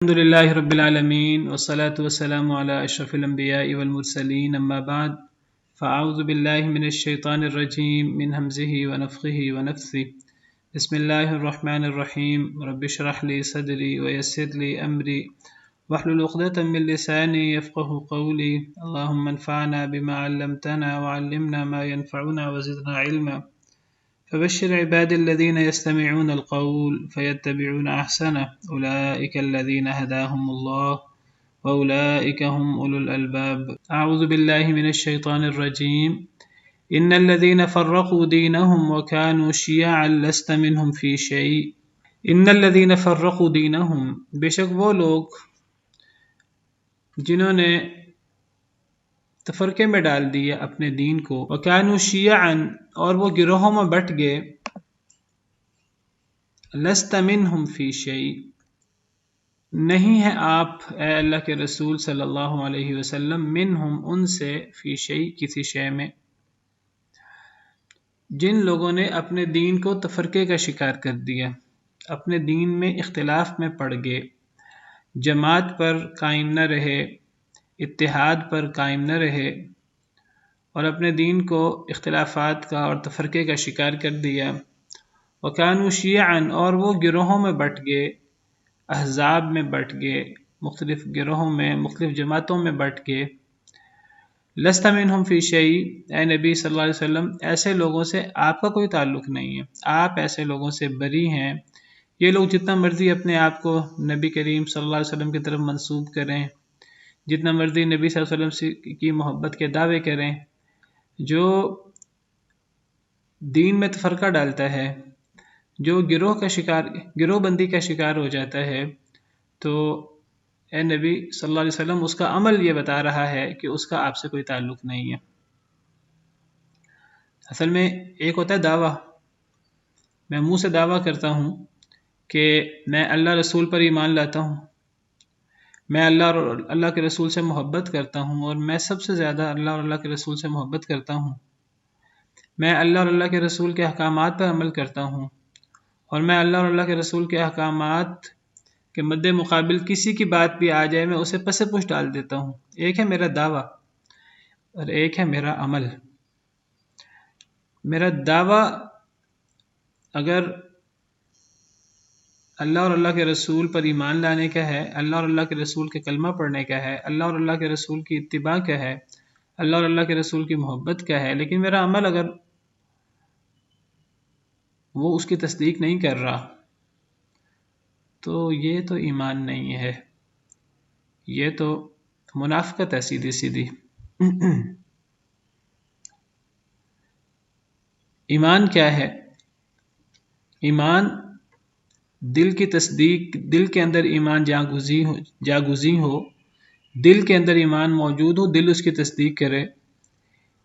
الحمد لله رب العالمين والصلاة والسلام على أشرف الأنبياء والمرسلين أما بعد فأعوذ بالله من الشيطان الرجيم من همزه ونفخه ونفثه بسم الله الرحمن الرحيم رب اشرح لي صدري ويسر لي أمري واحلل عقدة من لساني يفقه قولي اللهم انفعنا بما علمتنا وعلمنا ما ينفعنا وزدنا علما فبشر عبادي الذين يستمعون القول فيتبعون أحسنه أولئك الذين هداهم الله وأولئك هم أولو الألباب أعوذ بالله من الشيطان الرجيم إن الذين فرقوا دينهم وكانوا شيعا لست منهم في شيء إن الذين فرقوا دينهم بشک وہ لوگ جنہوں نے تفرقے میں ڈال دیا اپنے دین کو وَكَانُوا شِيَعًا اور وہ گروہوں میں بٹ گئے لَسْتَ مِنْهُمْ فِي شَيْءٍ نہیں ہے آپ اے اللہ کے رسول صلی اللہ علیہ وسلم منہم ان سے فی شیء کسی شے میں جن لوگوں نے اپنے دین کو تفرقے کا شکار کر دیا اپنے دین میں اختلاف میں پڑ گئے جماعت پر قائم نہ رہے اتحاد پر قائم نہ رہے اور اپنے دین کو اختلافات کا اور تفرقے کا شکار کر دیا وَكَانُوا شِيَعًا اور وہ گروہوں میں بٹ گئے احزاب میں بٹ گئے مختلف گروہوں میں مختلف جماعتوں میں بٹ گئے لَسْتَ مِنْهُمْ فِي شَيْءٍ اے نبی صلی اللہ علیہ وسلم ایسے لوگوں سے آپ کا کوئی تعلق نہیں ہے آپ ایسے لوگوں سے بری ہیں یہ لوگ جتنا مرضی اپنے آپ کو نبی کریم صلی اللہ علیہ وسلم کی طرف منسوب کریں جتنا مرضی نبی صلی اللہ علیہ وسلم کی محبت کے دعوے کریں جو دین میں تفرقہ ڈالتا ہے جو گروہ بندی کا شکار ہو جاتا ہے تو اے نبی صلی اللہ علیہ وسلم اس کا عمل یہ بتا رہا ہے کہ اس کا آپ سے کوئی تعلق نہیں ہے اصل میں ایک ہوتا ہے دعویٰ میں منہ سے دعویٰ کرتا ہوں کہ میں اللہ رسول پر ایمان لاتا ہوں میں اللہ کے رسول سے محبت کرتا ہوں اور میں سب سے زیادہ اللہ اور اللہ کے رسول سے محبت کرتا ہوں میں اللہ اور اللہ کے رسول کے احکامات پر عمل کرتا ہوں اور میں اللہ اور اللہ کے رسول کے احکامات کے مد مقابل کسی کی بات بھی آ جائے میں اسے پس پش ڈال دیتا ہوں ایک ہے میرا دعویٰ اور ایک ہے میرا عمل میرا دعویٰ اگر اللہ اور اللہ کے رسول پر ایمان لانے کا ہے اللہ اور اللہ کے رسول کے کلمہ پڑھنے کا ہے اللہ اور اللہ کے رسول کی اتباع کا ہے اللہ اور اللہ کے رسول کی محبت کا ہے لیکن میرا عمل اگر وہ اس کی تصدیق نہیں کر رہا تو یہ تو ایمان نہیں ہے یہ تو منافقت ہے سیدھی سیدھی ایمان کیا ہے ایمان دل کی تصدیق دل کے اندر ایمان جاگزی ہو دل کے اندر ایمان موجود ہو دل اس کی تصدیق کرے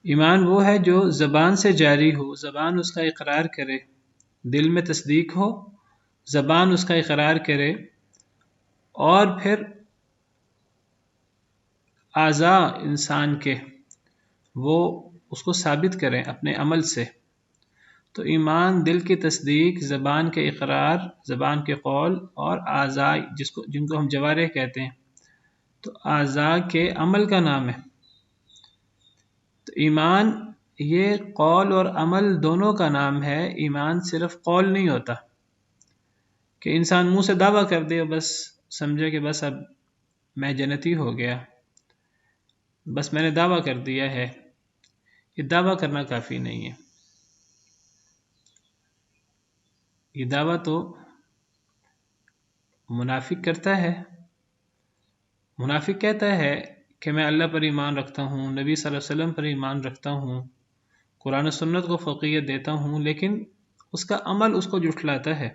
ایمان وہ ہے جو زبان سے جاری ہو زبان اس کا اقرار کرے دل میں تصدیق ہو زبان اس کا اقرار کرے اور پھر اعضاء انسان کے وہ اس کو ثابت کریں اپنے عمل سے تو ایمان دل کی تصدیق زبان کے اقرار زبان کے قول اور اعضاء جن کو ہم جوارح کہتے ہیں تو اعضاء کے عمل کا نام ہے تو ایمان یہ قول اور عمل دونوں کا نام ہے ایمان صرف قول نہیں ہوتا کہ انسان منہ سے دعویٰ کر دے بس سمجھے کہ بس اب میں جنتی ہو گیا بس میں نے دعویٰ کر دیا ہے یہ دعویٰ کرنا کافی نہیں ہے یہ دعویٰ تو منافق کرتا ہے منافق کہتا ہے کہ میں اللہ پر ایمان رکھتا ہوں نبی صلی اللہ علیہ وسلم پر ایمان رکھتا ہوں قرآن و سنت کو فوقیت دیتا ہوں لیکن اس کا عمل اس کو جھٹلاتا ہے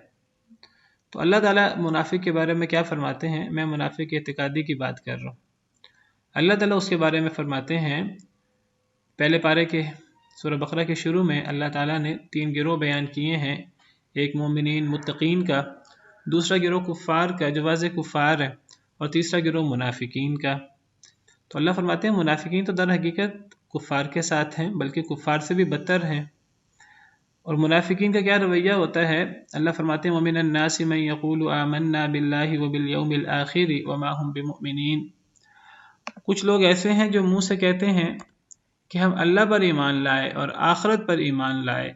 تو اللہ تعالیٰ منافق کے بارے میں کیا فرماتے ہیں میں منافق کے اعتقادی کی بات کر رہا ہوں اللہ تعالیٰ اس کے بارے میں فرماتے ہیں پہلے پارے کے سورہ بقرہ کے شروع میں اللہ تعالیٰ نے 3 گروہ بیان کیے ہیں ایک مومنین متقین کا دوسرا گروہ کفار کا جو واضح کفار ہے اور تیسرا گروہ منافقین کا تو اللہ فرماتے ہیں منافقین تو در حقیقت کفار کے ساتھ ہیں بلکہ کفار سے بھی بدتر ہیں اور منافقین کا کیا رویہ ہوتا ہے؟ اللہ فرماتے ہیں وَمِنَ النَّاسِ مَن يَقُولُ آمَنَّا بِاللَّهِ وَبِالْيَوْمِ الْآخِرِ وَمَا هُمْ بِمُؤْمِنِينَ، کچھ لوگ ایسے ہیں جو منہ سے کہتے ہیں کہ ہم اللہ پر ایمان لائے اور آخرت پر ایمان لائے۔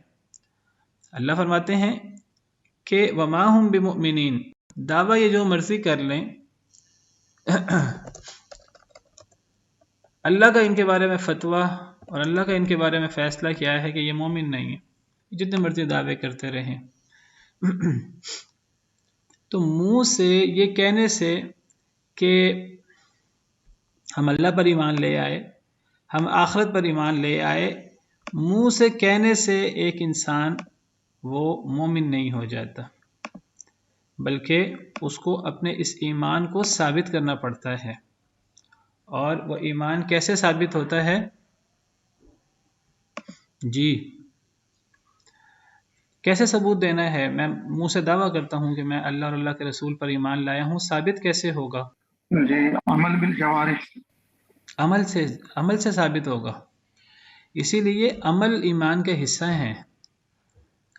اللہ فرماتے ہیں کہ وَمَا هُمْ بِمُؤْمِنِينَ، دعویٰ یہ جو مرضی کر لیں، اللہ کا ان کے بارے میں فتویٰ اور اللہ کا ان کے بارے میں فیصلہ کیا ہے کہ یہ مومن نہیں ہے، جتنے مرضی دعوے کرتے رہیں۔ تو منہ سے یہ کہنے سے کہ ہم اللہ پر ایمان لے آئے، ہم آخرت پر ایمان لے آئے، منہ سے کہنے سے ایک انسان وہ مومن نہیں ہو جاتا، بلکہ اس کو اپنے اس ایمان کو ثابت کرنا پڑتا ہے۔ اور وہ ایمان کیسے ثابت ہوتا ہے؟ جی کیسے ثبوت دینا ہے؟ میں منہ سے دعویٰ کرتا ہوں کہ میں اللہ اور اللہ کے رسول پر ایمان لایا ہوں، ثابت کیسے ہوگا؟ جی عمل بالجوارح، عمل سے ثابت ہوگا۔ اسی لیے عمل ایمان کے حصہ ہیں،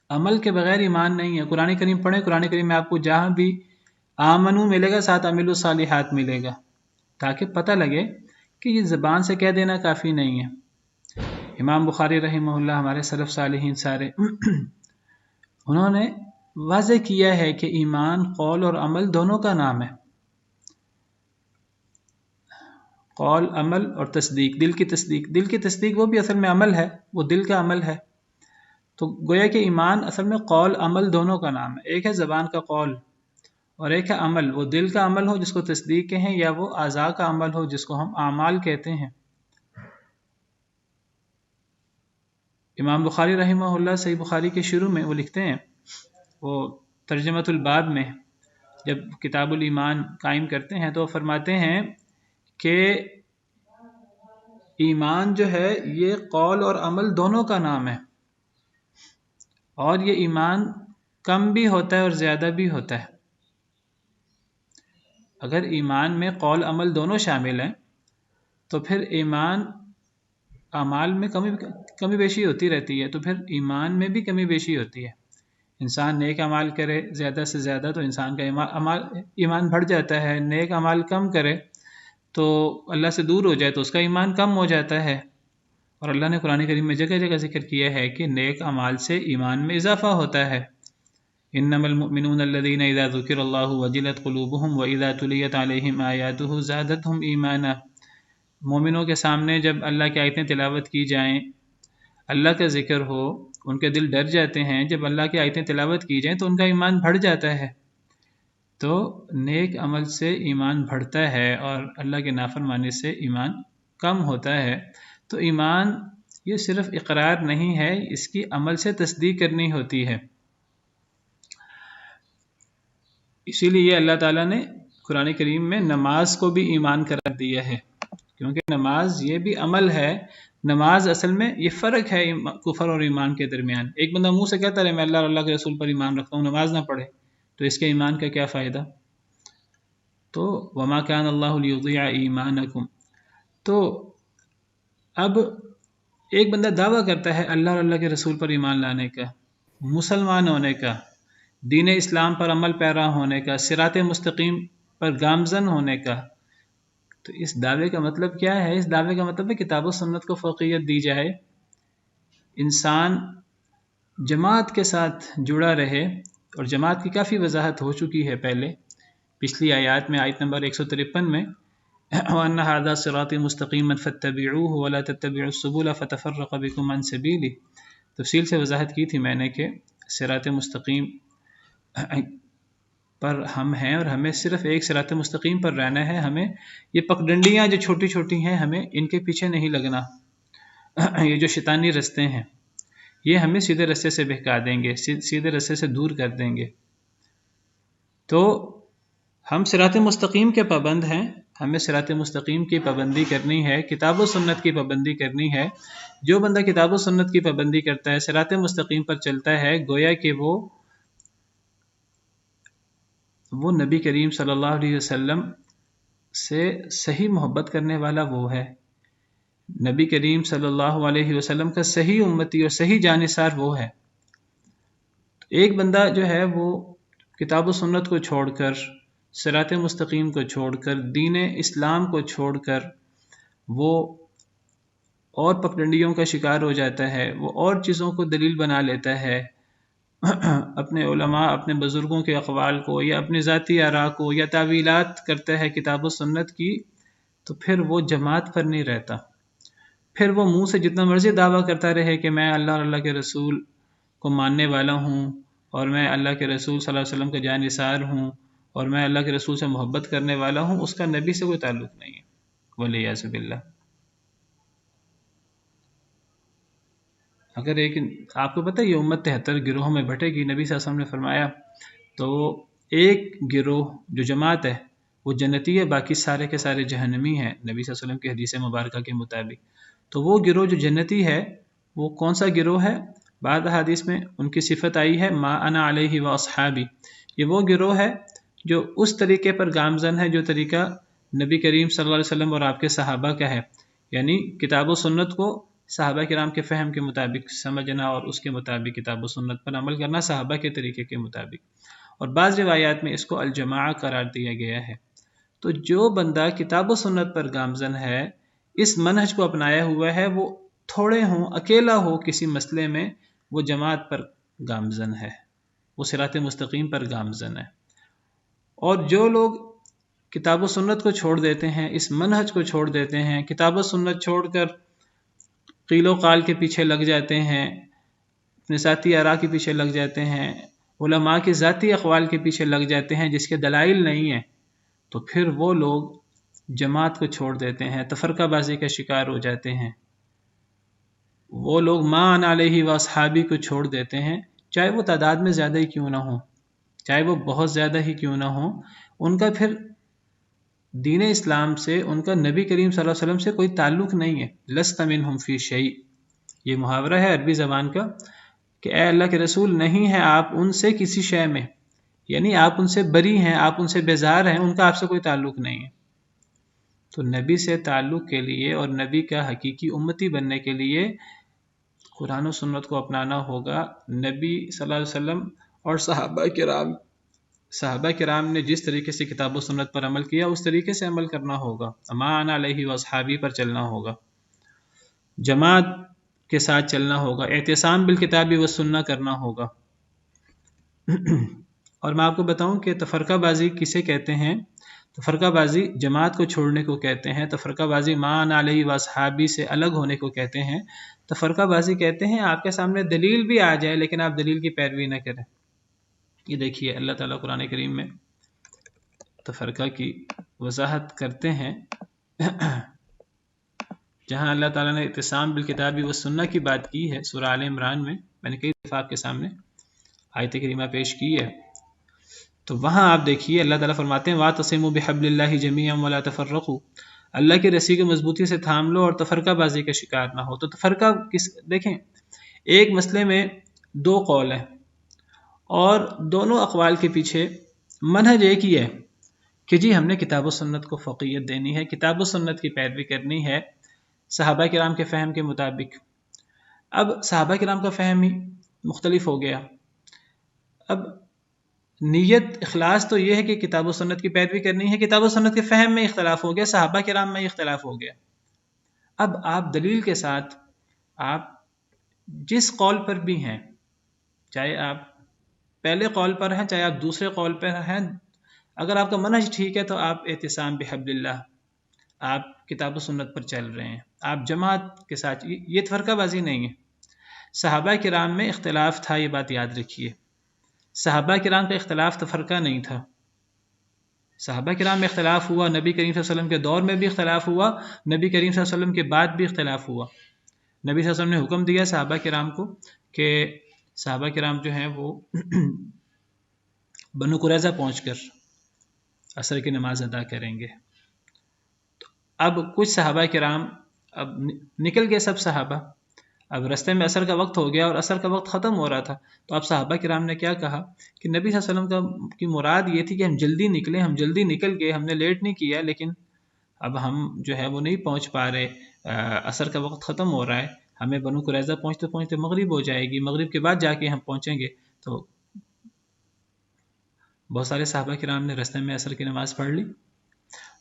عمل کے بغیر ایمان نہیں ہے۔ قرآن کریم پڑھیں، قرآن کریم میں آپ کو جہاں بھی آمنو ملے گا ساتھ عملو صالحات ملے گا، تاکہ پتہ لگے کہ یہ زبان سے کہہ دینا کافی نہیں ہے۔ امام بخاری رحمہ اللہ، ہمارے سلف صالحین سارے انہوں نے واضح کیا ہے کہ ایمان قول اور عمل دونوں کا نام ہے۔ قول، عمل اور تصدیق، دل کی تصدیق، دل کی تصدیق وہ بھی اصل میں عمل ہے، وہ دل کا عمل ہے۔ تو گویا کہ ایمان اصل میں قول عمل دونوں کا نام ہے، ایک ہے زبان کا قول اور ایک ہے عمل، وہ دل کا عمل ہو جس کو تصدیق کہیں، یا وہ اعضاء کا عمل ہو جس کو ہم اعمال کہتے ہیں۔ امام بخاری رحمہ اللہ صحیح بخاری کے شروع میں وہ لکھتے ہیں، وہ ترجمۃ الباب میں جب کتاب الایمان قائم کرتے ہیں تو فرماتے ہیں کہ ایمان جو ہے یہ قول اور عمل دونوں کا نام ہے، اور یہ ایمان کم بھی ہوتا ہے اور زیادہ بھی ہوتا ہے۔ اگر ایمان میں قول عمل دونوں شامل ہیں تو پھر ایمان اعمال میں کمی بیشی ہوتی رہتی ہے، تو پھر ایمان میں بھی کمی بیشی ہوتی ہے۔ انسان نیک اعمال کرے زیادہ سے زیادہ تو انسان کا ایمان بڑھ جاتا ہے، نیک اعمال کم کرے تو اللہ سے دور ہو جائے تو اس کا ایمان کم ہو جاتا ہے۔ اور اللہ نے قرآن کریم میں جگہ جگہ ذکر کیا ہے کہ نیک اعمال سے ایمان میں اضافہ ہوتا ہے۔ انما المؤمنون الذين اذا ذكر الله وجلت قلوبهم واذا تليت عليهم آياته زادتهم ایمانا، مومنوں کے سامنے جب اللہ کی آیتیں تلاوت کی جائیں، اللہ کا ذکر ہو، ان کے دل ڈر جاتے ہیں۔ جب اللہ کی آیتیں تلاوت کی جائیں تو ان کا ایمان بڑھ جاتا ہے۔ تو نیک عمل سے ایمان بڑھتا ہے اور اللہ کے نافرمانی سے ایمان کم ہوتا ہے۔ تو ایمان یہ صرف اقرار نہیں ہے، اس کی عمل سے تصدیق کرنی ہوتی ہے۔ اسی لیے اللہ تعالیٰ نے قرآن کریم میں نماز کو بھی ایمان قرار دیا ہے، کیونکہ نماز یہ بھی عمل ہے۔ نماز اصل میں یہ فرق ہے کفر اور ایمان کے درمیان۔ ایک بندہ منہ سے کہتا رہے میں اللہ اور اللہ کے رسول پر ایمان رکھتا ہوں، نماز نہ پڑھے تو اس کے ایمان کا کیا فائدہ؟ تو وما کان اللہ لیضیع ایمانکم۔ تو اب ایک بندہ دعویٰ کرتا ہے اللہ اور اللہ کے رسول پر ایمان لانے کا، مسلمان ہونے کا، دین اسلام پر عمل پیرا ہونے کا، صراط مستقیم پر گامزن ہونے کا، تو اس دعوے کا مطلب کیا ہے؟ اس دعوے کا مطلب ہے کتاب و سنت کو فوقیت دی جائے، انسان جماعت کے ساتھ جڑا رہے، اور جماعت کی کافی وضاحت ہو چکی ہے پہلے پچھلی آیات میں، آیت نمبر 153 میں وَأَنَّ هَذَا صِرَاطِي مُسْتَقِيمًا فَاتَّبِعُوهُ وَلَا تَتَّبِعُوا السُّبُلَ فَتَفَرَّقَ بِكُمْ عَنْ سَبِيلِهِ۔ تفصیل سے وضاحت کی تھی میں نے کہ صراط مستقیم پر ہم ہیں اور ہمیں صرف ایک صراط مستقیم پر رہنا ہے، ہمیں یہ پگڈنڈیاں جو چھوٹی چھوٹی ہیں ہمیں ان کے پیچھے نہیں لگنا۔ یہ جو شیطانی رستے ہیں یہ ہمیں سیدھے رستے سے بہکا دیں گے، سیدھے رستے سے دور کر دیں گے۔ تو ہم صراط مستقیم کے پابند ہیں، ہمیں صراط مستقیم کی پابندی کرنی ہے، کتاب و سنت کی پابندی کرنی ہے۔ جو بندہ کتاب و سنت کی پابندی کرتا ہے، صراط مستقیم پر چلتا ہے، گویا کہ وہ نبی کریم صلی اللہ علیہ وسلم سے صحیح محبت کرنے والا وہ ہے، نبی کریم صلی اللہ علیہ وسلم کا صحیح امتی اور صحیح جانثار وہ ہے۔ ایک بندہ جو ہے وہ کتاب و سنت کو چھوڑ کر، صراط مستقیم کو چھوڑ کر، دین اسلام کو چھوڑ کر وہ اور پگڈنڈیوں کا شکار ہو جاتا ہے، وہ اور چیزوں کو دلیل بنا لیتا ہے، اپنے علماء، اپنے بزرگوں کے اقوال کو یا اپنی ذاتی آراء کو یا تعویلات کرتا ہے کتاب و سنت کی، تو پھر وہ جماعت پر نہیں رہتا. پھر وہ منہ سے جتنا مرضی دعویٰ کرتا رہے کہ میں اللہ اور اللہ کے رسول کو ماننے والا ہوں، اور میں اللہ کے رسول صلی اللہ علیہ وسلم کا جانثار ہوں، اور میں اللہ کے رسول سے محبت کرنے والا ہوں، اس کا نبی سے کوئی تعلق نہیں ہے، والعیاذ باللہ. اگر آپ کو پتہ ہے یہ امت 73 گروہوں میں بٹے گی، نبی صلی اللہ علیہ وسلم نے فرمایا، تو ایک گروہ جو جماعت ہے وہ جنتی ہے، باقی سارے کے سارے جہنمی ہیں، نبی صلی اللہ علیہ وسلم کی حدیث مبارکہ کے مطابق. تو وہ گروہ جو جنتی ہے وہ کون سا گروہ ہے؟ بعض حدیث میں ان کی صفت آئی ہے ما انا علیہ و اصحابی. یہ وہ گروہ ہے جو اس طریقے پر گامزن ہے جو طریقہ نبی کریم صلی اللہ علیہ وسلم اور آپ کے صحابہ کا ہے، یعنی کتاب و سنت کو صحابہ کرام کے فہم کے مطابق سمجھنا اور اس کے مطابق کتاب و سنت پر عمل کرنا صحابہ کے طریقے کے مطابق. اور بعض روایات میں اس کو الجماعہ قرار دیا گیا ہے. تو جو بندہ کتاب و سنت پر گامزن ہے، اس منہج کو اپنایا ہوا ہے، وہ تھوڑے ہوں، اکیلا ہو کسی مسئلے میں، وہ جماعت پر گامزن ہے، وہ صراط مستقیم پر گامزن ہے. اور جو لوگ کتاب و سنت کو چھوڑ دیتے ہیں، اس منہج کو چھوڑ دیتے ہیں، کتاب و سنت چھوڑ کر قیل و قال کے پیچھے لگ جاتے ہیں، اپنے ذاتی آراء کے پیچھے لگ جاتے ہیں، علماء کے ذاتی اقوال کے پیچھے لگ جاتے ہیں جس کے دلائل نہیں ہیں، تو پھر وہ لوگ جماعت کو چھوڑ دیتے ہیں، تفرقہ بازی کا شکار ہو جاتے ہیں. وہ لوگ ما انا علیہ و اصحابی کو چھوڑ دیتے ہیں، چاہے وہ تعداد میں زیادہ ہی کیوں نہ ہو، چاہے وہ بہت زیادہ ہی کیوں نہ ہو، ان کا پھر دین اسلام سے، ان کا نبی کریم صلی اللہ علیہ وسلم سے کوئی تعلق نہیں ہے. لست منہم فی شیء، یہ محاورہ ہے عربی زبان کا کہ اے اللہ کے رسول، نہیں ہے آپ ان سے کسی شے میں، یعنی آپ ان سے بری ہیں، آپ ان سے بیزار ہیں، ان کا آپ سے کوئی تعلق نہیں ہے. تو نبی سے تعلق کے لیے اور نبی کا حقیقی امتی بننے کے لیے قرآن و سنت کو اپنانا ہوگا. نبی صلی اللہ علیہ وسلم اور صحابہ کرام نے جس طریقے سے کتاب و سنت پر عمل کیا اس طریقے سے عمل کرنا ہوگا، ما انا علیہ و اصحابی پر چلنا ہوگا، جماعت کے ساتھ چلنا ہوگا، اعتصام بالکتاب و سنہ کرنا ہوگا. اور میں آپ کو بتاؤں کہ تفرقہ بازی کسے کہتے ہیں؟ تفرقہ بازی جماعت کو چھوڑنے کو کہتے ہیں. تفرقہ بازی ما انا علیہ و اصحابی سے الگ ہونے کو کہتے ہیں. تفرقہ بازی کہتے ہیں آپ کے سامنے دلیل بھی آ جائے لیکن آپ دلیل کی پیروی نہ کریں. یہ دیکھیے اللہ تعالیٰ قرآن کریم میں تفرقہ کی وضاحت کرتے ہیں، جہاں اللہ تعالیٰ نے اعتصام بالکتاب و سنہ کی بات کی ہے سورہ آل عمران میں نے کئی دفعہ آپ کے سامنے آیت کریمہ پیش کی ہے. تو وہاں آپ دیکھیے اللہ تعالیٰ فرماتے ہیں وَاعْتَصِمُوا بِحَبْلِ اللَّهِ جَمِيعًا وَلَا تَفَرَّقُوا، اللہ کی رسی کو مضبوطی سے تھام لو اور تفرقہ بازی کا شکار نہ ہو. تو تفرقہ دیکھیں، ایک مسئلے میں دو قول ہیں اور دونوں اقوال کے پیچھے منہج ایک ہی ہے کہ جی ہم نے کتاب و سنت کو فوقیت دینی ہے، کتاب و سنت کی پیروی کرنی ہے صحابہ کرام کے فہم کے مطابق. اب صحابہ کرام کا فہم ہی مختلف ہو گیا. اب نیت اخلاص تو یہ ہے کہ کتاب و سنت کی پیروی کرنی ہے، کتاب و سنت کے فہم میں اختلاف ہو گیا، صحابہ کرام میں اختلاف ہو گیا. اب آپ دلیل کے ساتھ آپ جس قول پر بھی ہیں، چاہے آپ پہلے قول پر ہیں چاہے آپ دوسرے قول پر ہیں، اگر آپ کا منہج ٹھیک ہے تو آپ اعتصام بحبل اللہ، آپ کتاب و سنت پر چل رہے ہیں، آپ جماعت کے ساتھ. یہ تفرقہ بازی نہیں ہے. صحابہ کرام میں اختلاف تھا، یہ بات یاد رکھیے. صحابہ کرام کا اختلاف تفرقہ نہیں تھا. صحابہ کرام میں اختلاف ہوا، نبی کریم صلی اللہ علیہ وسلم کے دور میں بھی اختلاف ہوا، نبی کریم صلی اللہ علیہ وسلم کے بعد بھی اختلاف ہوا. نبی صلی اللہ علیہ وسلم نے حکم دیا صحابہ کرام کو کہ صحابہ کرام جو ہیں وہ بنو قریظہ پہنچ کر عصر کی نماز ادا کریں گے. اب کچھ صحابہ کرام اب نکل گئے، سب صحابہ، اب رستے میں عصر کا وقت ہو گیا اور عصر کا وقت ختم ہو رہا تھا. تو اب صحابہ کرام نے کیا کہا کہ نبی صلی اللہ علیہ وسلم کی مراد یہ تھی کہ ہم جلدی نکلیں، ہم جلدی نکل گئے، ہم نے لیٹ نہیں کیا، لیکن اب ہم جو ہے وہ نہیں پہنچ پا رہے، عصر کا وقت ختم ہو رہا ہے، ہمیں بنو قریظہ پہنچتے پہنچتے مغرب ہو جائے گی، مغرب کے بعد جا کے ہم پہنچیں گے. تو بہت سارے صحابہ کرام نے راستے میں عصر کی نماز پڑھ لی.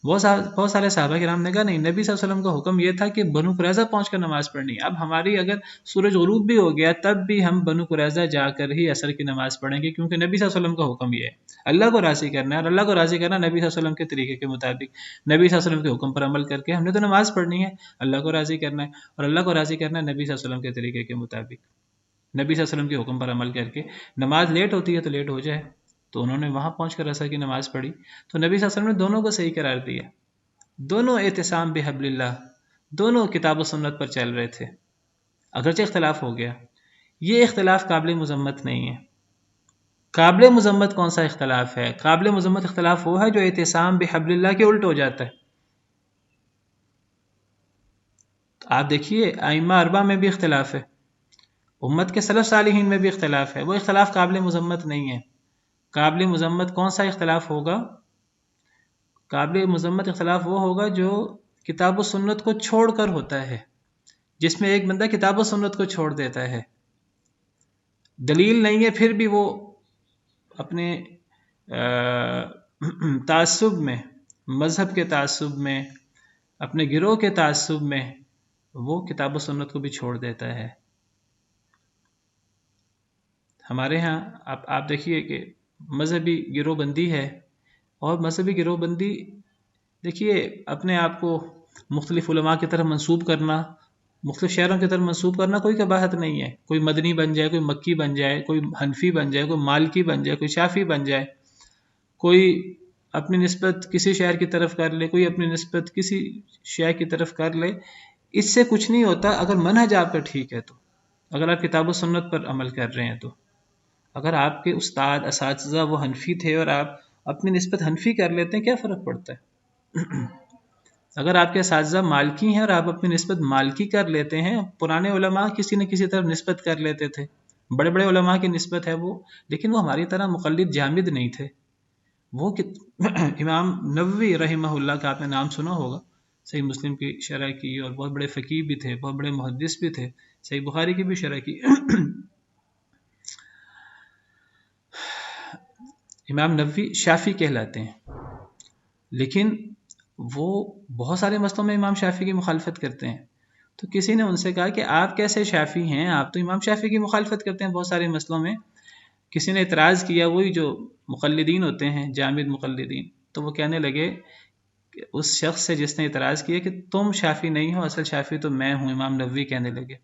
بہت سارے صحابہ کرام نے کہا نہیں، نبی صلی اللہ علیہ وسلم کا حکم یہ تھا کہ بنو قریظہ پہنچ کر نماز پڑھنی. اب ہماری اگر سورج غروب بھی ہو گیا تب بھی ہم بنو قریظہ جا کر ہی عصر کی نماز پڑھیں گے، کیونکہ نبی صلی اللہ علیہ وسلم کا حکم یہ ہے. اللہ کو راضی کرنا ہے، اور اللہ کو راضی کرنا نبی صلی اللہ علیہ وسلم کے طریقے کے مطابق، نبی صلی اللہ علیہ وسلم کے حکم پر عمل کر کے ہم نے تو نماز پڑھنی ہے. اللہ کو راضی کرنا ہے، اور اللہ کو راضی کرنا ہے نبی صلی اللہ علیہ وسلم کے طریقے کے مطابق، نبی صلی اللہ علیہ وسلم کے حکم پر عمل کر کے. نماز لیٹ ہوتی ہے تو لیٹ ہو جائے. تو انہوں نے وہاں پہنچ کر عصر کی نماز پڑھی. تو نبی صلی اللہ علیہ وسلم نے دونوں کو صحیح قرار دیا. دونوں اعتصام بحبل اللہ، دونوں کتاب و سنت پر چل رہے تھے. اگرچہ اختلاف ہو گیا، یہ اختلاف قابل مذمت نہیں ہے. قابل مذمت کون سا اختلاف ہے؟ قابل مذمت اختلاف وہ ہے جو اعتصام بحبل اللہ کے الٹ ہو جاتا ہے. آپ دیکھیے ائمہ اربعہ میں بھی اختلاف ہے، امت کے سلف صالحین میں بھی اختلاف ہے. وہ اختلاف قابل مذمت نہیں ہے. قابل مذمت کون سا اختلاف ہوگا؟ قابل مذمت اختلاف وہ ہوگا جو کتاب و سنت کو چھوڑ کر ہوتا ہے، جس میں ایک بندہ کتاب و سنت کو چھوڑ دیتا ہے، دلیل نہیں ہے پھر بھی وہ اپنے تعصب میں، مذہب کے تعصب میں، اپنے گروہ کے تعصب میں وہ کتاب و سنت کو بھی چھوڑ دیتا ہے. ہمارے ہاں آپ دیکھیے کہ مذہبی گروہ بندی ہے، اور مذہبی گروہ بندی دیکھیے اپنے آپ کو مختلف علماء کی طرف منسوب کرنا، مختلف شہروں کی طرف منسوب کرنا کوئی کباحت نہیں ہے. کوئی مدنی بن جائے، کوئی مکی بن جائے، کوئی حنفی بن جائے، کوئی مالکی بن جائے، کوئی شافی بن جائے، کوئی اپنی نسبت کسی شہر کی طرف کر لے، کوئی اپنی نسبت کسی شیعہ کی طرف کر لے. اس سے کچھ نہیں ہوتا اگر منہج آپ کا ٹھیک ہے تو، اگر آپ کتاب و سنت پر عمل کر رہے ہیں تو. اگر آپ کے استاد اساتذہ وہ حنفی تھے اور آپ اپنی نسبت حنفی کر لیتے ہیں، کیا فرق پڑتا ہے؟ اگر آپ کے اساتذہ مالکی ہیں اور آپ اپنی نسبت مالکی کر لیتے ہیں، پرانے علماء کسی نہ کسی طرف نسبت کر لیتے تھے، بڑے بڑے علماء کی نسبت ہے وہ، لیکن وہ ہماری طرح مقلد جامد نہیں تھے. وہ امام نووی رحمہ اللہ کا آپ نے نام سنا ہوگا، صحیح مسلم کی شرح کی، اور بہت بڑے فقیہ بھی تھے، بہت بڑے محدث بھی تھے، صحیح بخاری کی بھی شرح کی. امام نووی شافعی کہلاتے ہیں، لیکن وہ بہت سارے مسئلوں میں امام شافعی کی مخالفت کرتے ہیں. تو کسی نے ان سے کہا کہ آپ کیسے شافعی ہیں، آپ تو امام شافعی کی مخالفت کرتے ہیں بہت سارے مسئلوں میں. کسی نے اعتراض کیا، وہی جو مقلدین ہوتے ہیں، جامد مقلدین، تو وہ کہنے لگے کہ اس شخص سے جس نے اعتراض کیا کہ تم شافعی نہیں ہو، اصل شافعی تو میں ہوں. امام نووی کہنے لگے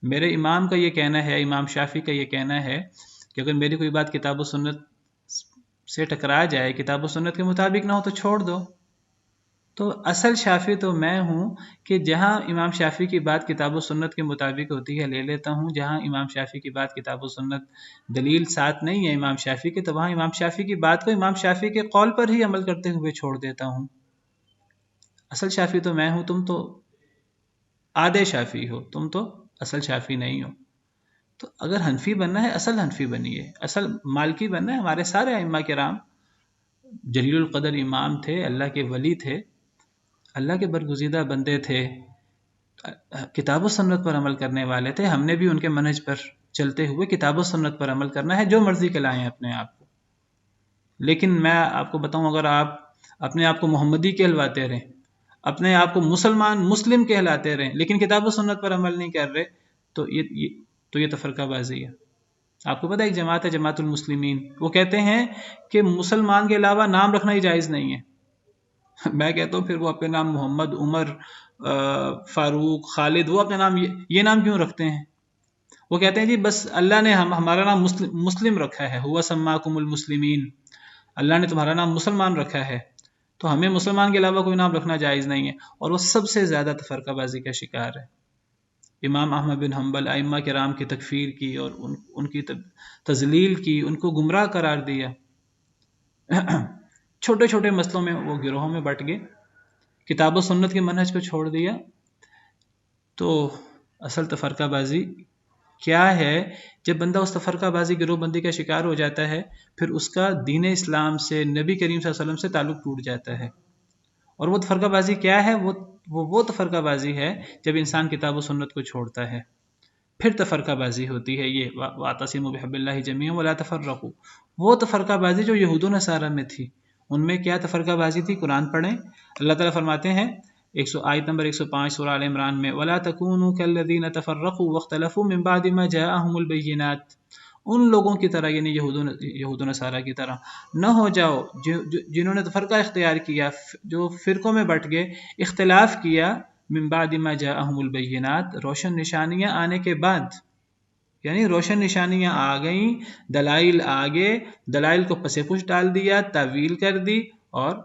میرے امام کا یہ کہنا ہے، امام شافعی کا یہ کہنا ہے کہ اگر میری کوئی بات کتاب و سنت سے ٹکرا جائے، کتاب و سنت کے مطابق نہ ہو تو چھوڑ دو. تو اصل شافعی تو میں ہوں کہ جہاں امام شافعی کی بات کتاب و سنت کے مطابق ہوتی ہے لے لیتا ہوں، جہاں امام شافعی کی بات کتاب و سنت دلیل ساتھ نہیں ہے امام شافعی کے، تو وہاں امام شافعی کی بات کو امام شافعی کے قول پر ہی عمل کرتے ہوئے چھوڑ دیتا ہوں. اصل شافعی تو میں ہوں، تم تو آدھے شافعی ہو، تم تو اصل شافعی نہیں ہو. تو اگر حنفی بننا ہے اصل حنفی بنیے، اصل مالکی بننا ہے. ہمارے سارے ائمہ کرام جلیل القدر امام تھے، اللہ کے ولی تھے، اللہ کے برگزیدہ بندے تھے، کتاب و سنت پر عمل کرنے والے تھے. ہم نے بھی ان کے منہج پر چلتے ہوئے کتاب و سنت پر عمل کرنا ہے، جو مرضی کے لائیں اپنے آپ کو. لیکن میں آپ کو بتاؤں، اگر آپ اپنے آپ کو محمدی کہلواتے رہیں، اپنے آپ کو مسلم کہلاتے رہیں، لیکن کتاب و سنت پر عمل نہیں کر رہے، تو یہ تفرقہ بازی ہے. آپ کو پتہ ہے ایک جماعت ہے جماعت المسلمین، وہ کہتے ہیں کہ مسلمان کے علاوہ نام رکھنا ہی جائز نہیں ہے. میں کہتا ہوں پھر وہ اپنے نام محمد، عمر، فاروق، خالد، وہ اپنے نام یہ نام کیوں رکھتے ہیں؟ وہ کہتے ہیں جی بس اللہ نے ہمارا نام مسلم رکھا ہے، ہوا سماکم المسلمین، اللہ نے تمہارا نام مسلمان رکھا ہے، تو ہمیں مسلمان کے علاوہ کوئی نام رکھنا جائز نہیں ہے. اور وہ سب سے زیادہ تفرقہ بازی کا شکار ہے. امام احمد بن حنبل ائمہ کرام کی تکفیر کی اور ان کی تذلیل کی، ان کو گمراہ قرار دیا. چھوٹے چھوٹے مسئلوں میں وہ گروہوں میں بٹ گئے، کتاب و سنت کے منہج کو چھوڑ دیا. تو اصل تفرقہ بازی کیا ہے؟ جب بندہ اس تفرقہ بازی گروہ بندی کا شکار ہو جاتا ہے، پھر اس کا دین اسلام سے، نبی کریم صلی اللہ علیہ وسلم سے تعلق ٹوٹ جاتا ہے. اور وہ تفرقہ بازی کیا ہے؟ وہ تفرقہ بازی ہے جب انسان کتاب و سنت کو چھوڑتا ہے، پھر تفرقہ بازی ہوتی ہے. یہ واعتصموا بحبل اللہ جمیعا ولا تفرقوا، وہ تفرقہ بازی جو یہود و نصارہ میں تھی. ان میں کیا تفرقہ بازی تھی؟ قرآن پڑھیں. اللہ تعالیٰ فرماتے ہیں آیت نمبر 105 سورہ آل عمران میں، وَلَا تَكُونُوا كَالَّذِينَ تَفَرَّقُوا وَاخْتَلَفُوا مِن بَعْدِ مَا جَاءَهُمُ الْبَيِّنَاتُ. ان لوگوں کی طرح، یعنی یہود و نصارہ کی طرح نہ ہو جاؤ جنہوں نے تفرقہ اختیار کیا، جو فرقوں میں بٹ گئے، اختلاف کیا. من بعد ما جاءهم البینات، روشن نشانیاں آنے کے بعد، یعنی روشن نشانیاں آ گئیں، دلائل آ گئے، دلائل کو پس پش ڈال دیا، تعویل کر دی، اور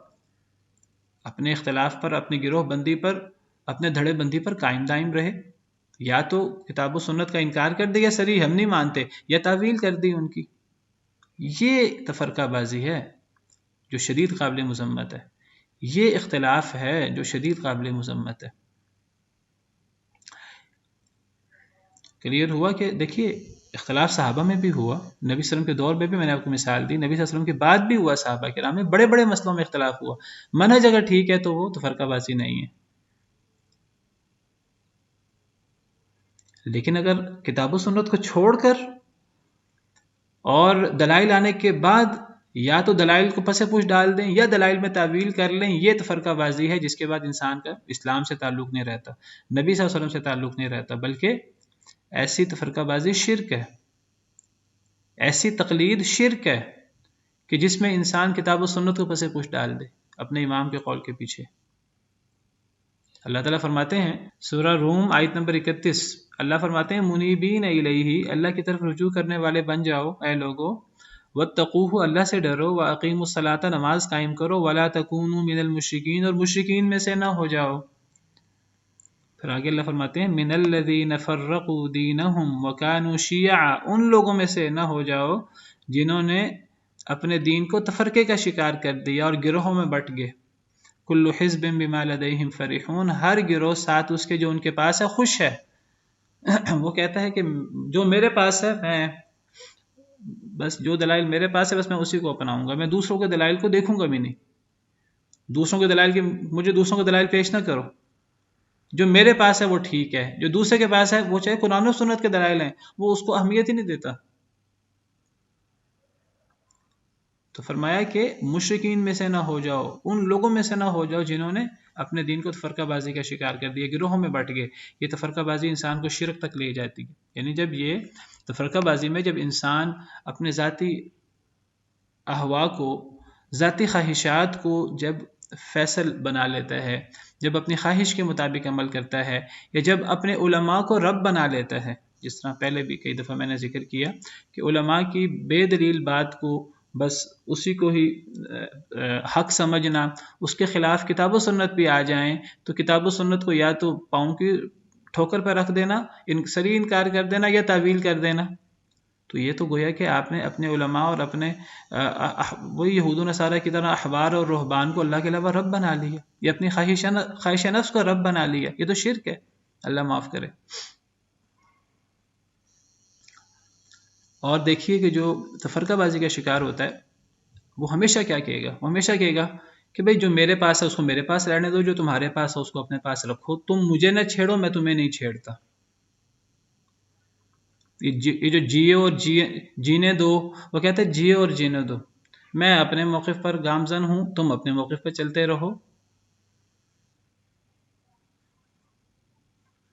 اپنے اختلاف پر، اپنی گروہ بندی پر، اپنے دھڑے بندی پر قائم دائم رہے. یا تو کتاب و سنت کا انکار کر دیا، صریح ہم نہیں مانتے، یا تعویل کر دی ان کی. یہ تفرقہ بازی ہے جو شدید قابل مذمت ہے. یہ اختلاف ہے جو شدید قابل مذمت ہے. کلیئر ہوا کہ دیکھیے اختلاف صحابہ میں بھی ہوا، نبی صلی اللہ علیہ وسلم کے دور میں بھی میں نے آپ کو مثال دی، نبی صلی اللہ علیہ وسلم کے بعد بھی ہوا، صحابہ کرام میں بڑے بڑے مسئلوں میں اختلاف ہوا. منہج اگر ٹھیک ہے تو وہ تفرقہ بازی نہیں ہے. لیکن اگر کتاب و سنت کو چھوڑ کر اور دلائل آنے کے بعد یا تو دلائل کو پس پوش ڈال دیں یا دلائل میں تعویل کر لیں، یہ تفرقہ بازی ہے جس کے بعد انسان کا اسلام سے تعلق نہیں رہتا، نبی صلی اللہ علیہ وسلم سے تعلق نہیں رہتا، بلکہ ایسی تفرقہ بازی شرک ہے، ایسی تقلید شرک ہے کہ جس میں انسان کتاب و سنت کو پس پوش ڈال دے اپنے امام کے قول کے پیچھے. اللہ تعالیٰ فرماتے ہیں سورہ روم آیت نمبر 31، اللہ فرماتے ہیں منیبین الیہ، اللہ کی طرف رجوع کرنے والے بن جاؤ اے لوگو، واتقوہ، اللہ سے ڈرو، واقیموا الصلاۃ، نماز قائم کرو، ولا تکونوا من المشرکین، اور مشرکین میں سے نہ ہو جاؤ. پھر آگے اللہ فرماتے ہیں من الذین فرقوا دینہم وکانوا شیعا، ان لوگوں میں سے نہ ہو جاؤ جنہوں نے اپنے دین کو تفرقے کا شکار کر دیا اور گروہوں میں بٹ گئے. کل حزب بما لدیہم فرحون، ہر گروہ ساتھ اس کے جو ان کے پاس ہے خوش ہے. وہ کہتا ہے کہ جو میرے پاس ہے، میں بس جو دلائل میرے پاس ہے بس میں اسی کو اپناؤں گا، میں دوسروں کے دلائل کو دیکھوں گا بھی نہیں. دوسروں کے دلائل کی مجھے دوسروں کے دلائل پیش نہ کرو، جو میرے پاس ہے وہ ٹھیک ہے، جو دوسرے کے پاس ہے وہ چاہے قرآن و سنت کے دلائل ہیں وہ اس کو اہمیت ہی نہیں دیتا. تو فرمایا کہ مشرکین میں سے نہ ہو جاؤ، ان لوگوں میں سے نہ ہو جاؤ جنہوں نے اپنے دین کو تفرقہ بازی کا شکار کر دیا، گروہوں میں بٹ گئے. یہ تفرقہ بازی انسان کو شرک تک لے جاتی ہے. یعنی جب یہ تفرقہ بازی میں جب انسان اپنے ذاتی احوا کو، ذاتی خواہشات کو جب فیصل بنا لیتا ہے، جب اپنی خواہش کے مطابق عمل کرتا ہے، یا جب اپنے علماء کو رب بنا لیتا ہے، جس طرح پہلے بھی کئی دفعہ میں نے ذکر کیا کہ علماء کی بے دلیل بات کو بس اسی کو ہی حق سمجھنا، اس کے خلاف کتاب و سنت بھی آ جائیں تو کتاب و سنت کو یا تو پاؤں کی ٹھوکر پر رکھ دینا، صریح انکار کر دینا یا تعویل کر دینا. تو یہ تو گویا کہ آپ نے اپنے علماء اور اپنے وہی یہود و نصارہ کی طرح احبار اور رہبان کو اللہ کے علاوہ رب بنا لیا، یا اپنی خواہش نفس کو رب بنا لیا. یہ تو شرک ہے، اللہ معاف کرے. اور دیکھیے کہ جو تفرقہ بازی کا شکار ہوتا ہے وہ ہمیشہ کیا کہے گا؟ وہ ہمیشہ کہے گا کہ بھئی جو میرے پاس ہے اس کو میرے پاس رہنے دو، جو تمہارے پاس ہے اس کو اپنے پاس رکھو، تم مجھے نہ چھیڑو، میں تمہیں نہیں چھیڑتا. یہ جو جیے اور جینے دو، وہ کہتے ہیں جیے اور جینے دو، میں اپنے موقف پر گامزن ہوں، تم اپنے موقف پر چلتے رہو،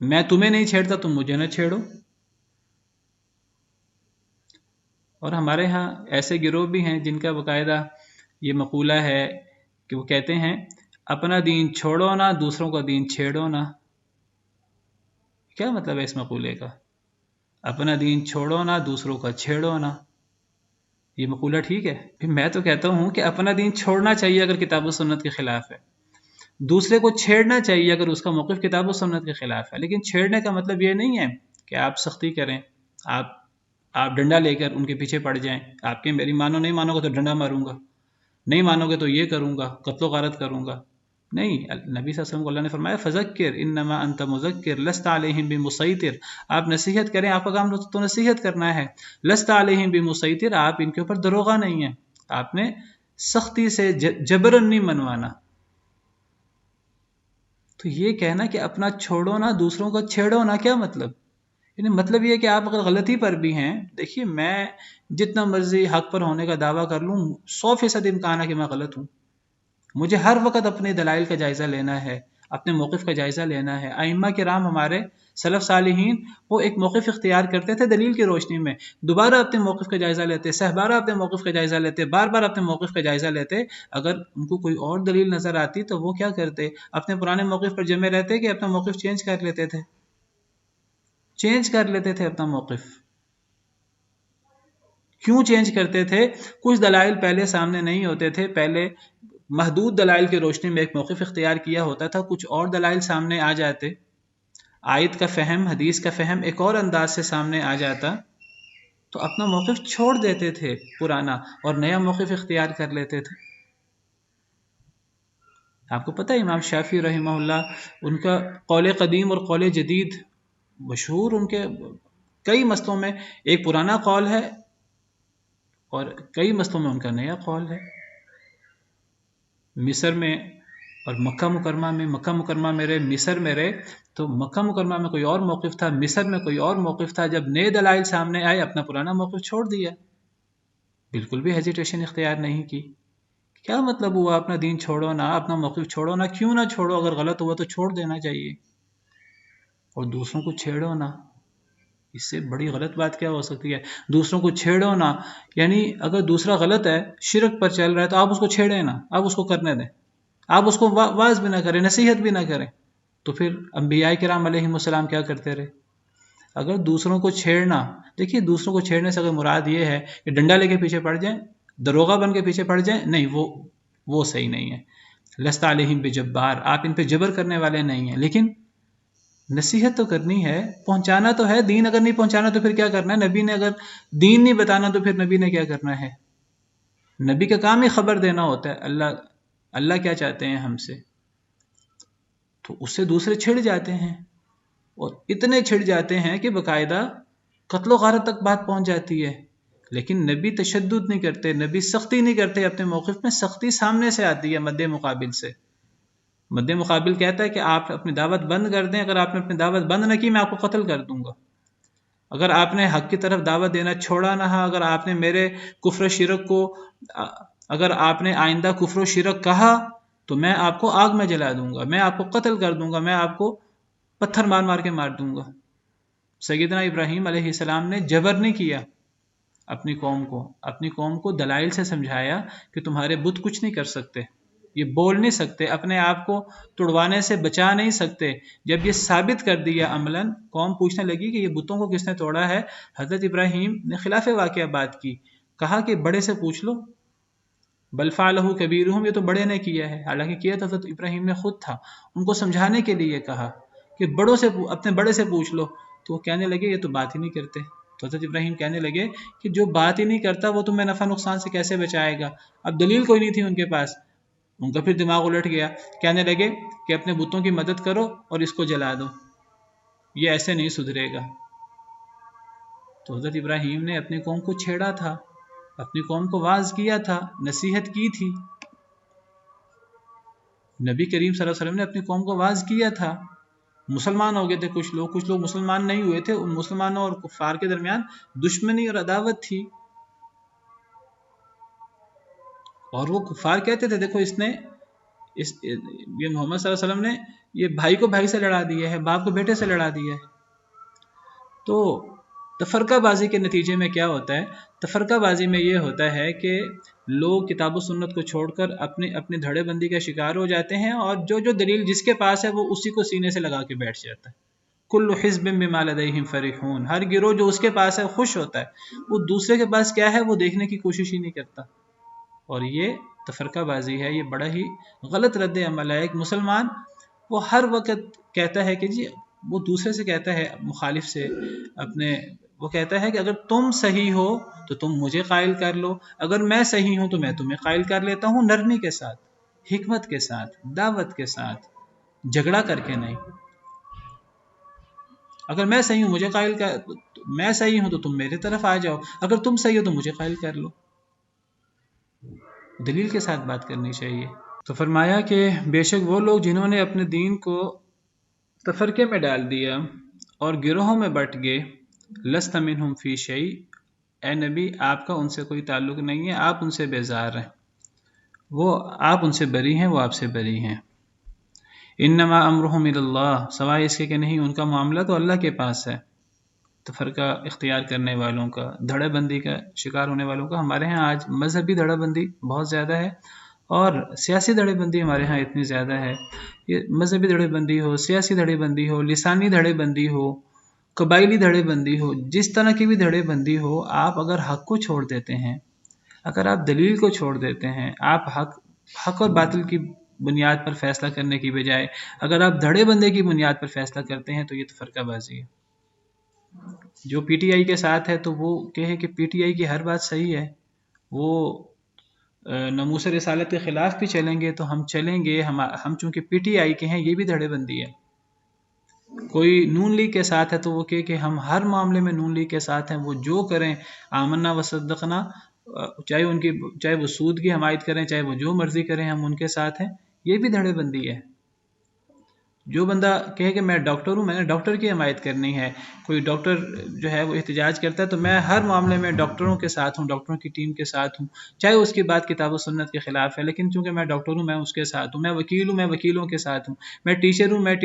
میں تمہیں نہیں چھیڑتا، تم مجھے نہ چھیڑو. اور ہمارے ہاں ایسے گروہ بھی ہیں جن کا باقاعدہ یہ مقولہ ہے کہ وہ کہتے ہیں اپنا دین چھوڑو نہ، دوسروں کا دین چھیڑو نہ. کیا مطلب ہے اس مقولے کا؟ اپنا دین چھوڑو نہ، دوسروں کا چھیڑو نہ. یہ مقولہ ٹھیک ہے؟ میں تو کہتا ہوں کہ اپنا دین چھوڑنا چاہیے اگر کتاب و سنت کے خلاف ہے، دوسرے کو چھیڑنا چاہیے اگر اس کا موقف کتاب و سنت کے خلاف ہے. لیکن چھیڑنے کا مطلب یہ نہیں ہے کہ آپ سختی کریں، آپ ڈنڈا لے کر ان کے پیچھے پڑ جائیں، آپ کے میری مانو، نہیں مانو گے تو ڈنڈا ماروں گا، نہیں مانو گے تو یہ کروں گا، قتل و غارت کروں گا. نہیں، نبی صلی اللہ علیہ وسلم کو اللہ نے فرمایا فذکر انما انت مذکر لست علیہم بمسیطر، آپ نصیحت کریں، آپ کا کام تو نصیحت کرنا ہے. لست علیہم بمسیطر، آپ ان کے اوپر دروغہ نہیں ہیں، آپ نے سختی سے جبرن نہیں منوانا. تو یہ کہنا کہ اپنا چھوڑو نہ، دوسروں کو چھیڑو نہ، کیا مطلب؟ یعنی مطلب یہ ہے کہ آپ اگر غلطی پر بھی ہیں، دیکھیے میں جتنا مرضی حق پر ہونے کا دعویٰ کر لوں، 100% امکان ہے کہ میں غلط ہوں. مجھے ہر وقت اپنے دلائل کا جائزہ لینا ہے، اپنے موقف کا جائزہ لینا ہے. ائمہ کرام ہمارے سلف صالحین وہ ایک موقف اختیار کرتے تھے دلیل کی روشنی میں، دوبارہ اپنے موقف کا جائزہ لیتے، سہبارہ اپنے موقف کا جائزہ لیتے، بار بار اپنے موقف کا جائزہ لیتے. اگر ان کو کوئی اور دلیل نظر آتی تو وہ کیا کرتے؟ اپنے پرانے موقف پر جمے رہتے کہ اپنا موقف چینج کر لیتے تھے، اپنا موقف. کیوں چینج کرتے تھے؟ کچھ دلائل پہلے سامنے نہیں ہوتے تھے، پہلے محدود دلائل کی روشنی میں ایک موقف اختیار کیا ہوتا تھا، کچھ اور دلائل سامنے آ جاتے، آیت کا فہم، حدیث کا فہم ایک اور انداز سے سامنے آ جاتا، تو اپنا موقف چھوڑ دیتے تھے پرانا اور نیا موقف اختیار کر لیتے تھے. آپ کو پتہ ہے امام شافعی رحمہ اللہ، ان کا قول قدیم اور قول جدید مشہور، ان کے کئی مسئلوں میں ایک پرانا قول ہے اور کئی مسئلوں میں ان کا نیا قول ہے. مصر میں اور مکہ مکرمہ میں رہے، مصر میں رہے، تو مکہ مکرمہ میں کوئی اور موقف تھا، مصر میں کوئی اور موقف تھا. جب نئے دلائل سامنے آئے اپنا پرانا موقف چھوڑ دیا، بالکل بھی ہیزیٹیشن اختیار نہیں کی. کیا مطلب ہوا اپنا دین چھوڑو نا، اپنا موقف چھوڑو نا؟ کیوں نہ چھوڑو؟ اگر غلط ہوا تو چھوڑ دینا چاہیے، اور دوسروں کو چھیڑو نا. اس سے بڑی غلط بات کیا ہو سکتی ہے؟ دوسروں کو چھیڑو نا، یعنی اگر دوسرا غلط ہے، شرک پر چل رہا ہے، تو آپ اس کو چھیڑیں نا، آپ اس کو کرنے دیں، آپ اس کو واعظ بھی نہ کریں، نصیحت بھی نہ کریں. تو پھر انبیاء کرام علیہم السلام کیا کرتے رہے؟ اگر دوسروں کو چھیڑنا، دیکھیے دوسروں کو چھیڑنے سے اگر مراد یہ ہے کہ ڈنڈا لے کے پیچھے پڑ جائیں، دروغہ بن کے پیچھے پڑ جائیں، نہیں، وہ صحیح نہیں ہے. لست علیہم بجبار، آپ ان پہ جبر کرنے والے نہیں ہیں، لیکن نصیحت تو کرنی ہے، پہنچانا تو ہے. دین اگر نہیں پہنچانا تو پھر کیا کرنا ہے؟ نبی نے اگر دین نہیں بتانا تو پھر نبی نے کیا کرنا ہے؟ نبی کا کام ہی خبر دینا ہوتا ہے، اللہ کیا چاہتے ہیں ہم سے. تو اس سے دوسرے چھڑ جاتے ہیں، اور اتنے چھڑ جاتے ہیں کہ باقاعدہ قتل و غارت تک بات پہنچ جاتی ہے. لیکن نبی تشدد نہیں کرتے، نبی سختی نہیں کرتے اپنے موقف میں. سختی سامنے سے آتی ہے مد مقابل سے. مد مقابل کہتا ہے کہ آپ اپنی دعوت بند کر دیں، اگر آپ نے اپنی دعوت بند نہ کی میں آپ کو قتل کر دوں گا. اگر آپ نے حق کی طرف دعوت دینا چھوڑا نہ، اگر آپ نے میرے کفر و شرک کو، اگر آپ نے آئندہ کفر و شرک کہا تو میں آپ کو آگ میں جلا دوں گا، میں آپ کو قتل کر دوں گا، میں آپ کو پتھر مار مار کے مار دوں گا. سیدنا ابراہیم علیہ السلام نے جبر نہیں کیا اپنی قوم کو دلائل سے سمجھایا کہ تمہارے بت کچھ نہیں کر سکتے، یہ بول نہیں سکتے، اپنے آپ کو توڑوانے سے بچا نہیں سکتے. جب یہ ثابت کر دیا عملاً، قوم پوچھنے لگی کہ یہ بتوں کو کس نے توڑا ہے. حضرت ابراہیم نے خلاف واقعہ بات کی، کہا کہ بڑے سے پوچھ لو، بل فعلہ کبیرہم، یہ تو بڑے نے کیا ہے. حالانکہ کیا تو حضرت ابراہیم نے خود تھا. ان کو سمجھانے کے لیے کہا کہ بڑوں سے، اپنے بڑے سے پوچھ لو. تو وہ کہنے لگے یہ تو بات ہی نہیں کرتے. تو حضرت ابراہیم کہنے لگے کہ جو بات ہی نہیں کرتا وہ تمہیں نفع نقصان سے کیسے بچائے گا؟ اب دلیل کوئی نہیں تھی ان کے پاس. ان کا پھر دماغ الٹ گیا، کہنے لگے کہ اپنے بتوں کی مدد کرو اور اس کو جلا دو، یہ ایسے نہیں سدھرے گا. تو حضرت ابراہیم نے اپنی قوم کو چھیڑا تھا، اپنی قوم کو واعظ کیا تھا، نصیحت کی تھی. نبی کریم صلی اللہ علیہ وسلم نے اپنی قوم کو واعظ کیا تھا. مسلمان ہو گئے تھے کچھ لوگ مسلمان نہیں ہوئے تھے. ان مسلمانوں اور کفار کے درمیان دشمنی اور عداوت تھی، اور وہ کفار کہتے تھے دیکھو یہ محمد صلی اللہ علیہ وسلم نے یہ بھائی کو بھائی سے لڑا دیا ہے، باپ کو بیٹے سے لڑا دیا ہے. تو تفرقہ بازی کے نتیجے میں کیا ہوتا ہے؟ تفرقہ بازی میں یہ ہوتا ہے کہ لوگ کتاب و سنت کو چھوڑ کر اپنی دھڑے بندی کا شکار ہو جاتے ہیں، اور جو دلیل جس کے پاس ہے وہ اسی کو سینے سے لگا کے بیٹھ جاتا ہے. کل حزب بما لدیہم فرحون، ہر گروہ جو اس کے پاس ہے خوش ہوتا ہے، وہ دوسرے کے پاس کیا ہے وہ دیکھنے کی کوشش ہی نہیں کرتا. اور یہ تفرقہ بازی ہے، یہ بڑا ہی غلط رد عمل ہے. ایک مسلمان وہ ہر وقت کہتا ہے کہ جی، وہ دوسرے سے کہتا ہے، مخالف سے وہ کہتا ہے کہ اگر تم صحیح ہو تو تم مجھے قائل کر لو، اگر میں صحیح ہوں تو میں تمہیں قائل کر لیتا ہوں. نرمی کے ساتھ، حکمت کے ساتھ، دعوت کے ساتھ، جھگڑا کر کے نہیں. اگر میں صحیح ہوں مجھے قائل کر، میں صحیح ہوں تو تم میرے طرف آ جاؤ، اگر تم صحیح ہو تو مجھے قائل کر لو. دلیل کے ساتھ بات کرنی چاہیے. تو فرمایا کہ بے شک وہ لوگ جنہوں نے اپنے دین کو تفرقے میں ڈال دیا اور گروہوں میں بٹ گئے، لست منہم فی شیء، اے نبی آپ کا ان سے کوئی تعلق نہیں ہے، آپ ان سے بیزار ہیں، وہ آپ ان سے بری ہیں، وہ آپ سے بری ہیں۔ انما امرہم الی اللہ، سوائے اس کے کہ نہیں ان کا معاملہ تو اللہ کے پاس ہے۔ تفرقہ اختیار کرنے والوں کا، دھڑے بندی کا شکار ہونے والوں کا ہمارے ہاں آج مذہبی دھڑے بندی بہت زیادہ ہے، اور سیاسی دھڑے بندی ہمارے ہاں اتنی زیادہ ہے۔ یہ مذہبی دھڑے بندی ہو، سیاسی دھڑے بندی ہو، لسانی دھڑے بندی ہو، قبائلی دھڑے بندی ہو، جس طرح کی بھی دھڑے بندی ہو، آپ اگر حق کو چھوڑ دیتے ہیں، اگر آپ دلیل کو چھوڑ دیتے ہیں، آپ حق اور باطل کی بنیاد پر فیصلہ کرنے کی بجائے اگر آپ دھڑے بندے کی بنیاد پر فیصلہ کرتے ہیں تو یہ تفرقہ بازی ہے۔ جو پی ٹی آئی کے ساتھ ہے تو وہ کہے کہ پی ٹی آئی کی ہر بات صحیح ہے، وہ ناموس رسالت کے خلاف بھی چلیں گے تو ہم چلیں گے، ہم چونکہ پی ٹی آئی کے ہیں، یہ بھی دھڑے بندی ہے۔ کوئی نون لیگ کے ساتھ ہے تو وہ کہے کہ ہم ہر معاملے میں نون لیگ کے ساتھ ہیں، وہ جو کریں آمنا و صدقنا، چاہے وہ سود کی حمایت کریں، چاہے وہ جو مرضی کریں، ہم ان کے ساتھ ہیں، یہ بھی دھڑے بندی ہے۔ جو بندہ کہے کہ میں ڈاکٹر ہوں، میں نے ڈاکٹر کی حمایت کرنی ہے، کوئی ڈاکٹر جو ہے وہ احتجاج کرتا ہے تو میں ہر معاملے میں ڈاکٹروں کے ساتھ ہوں، ڈاکٹروں کی ٹیم کے ساتھ ہوں، چاہے اس کی بات کتاب و سنت کے خلاف ہے، لیکن چونکہ میں ڈاکٹر ہوں میں اس کے ساتھ ہوں، میں وکیل ہوں میں وکیلوں کے ساتھ ہوں، میں ٹیچر ہوں میں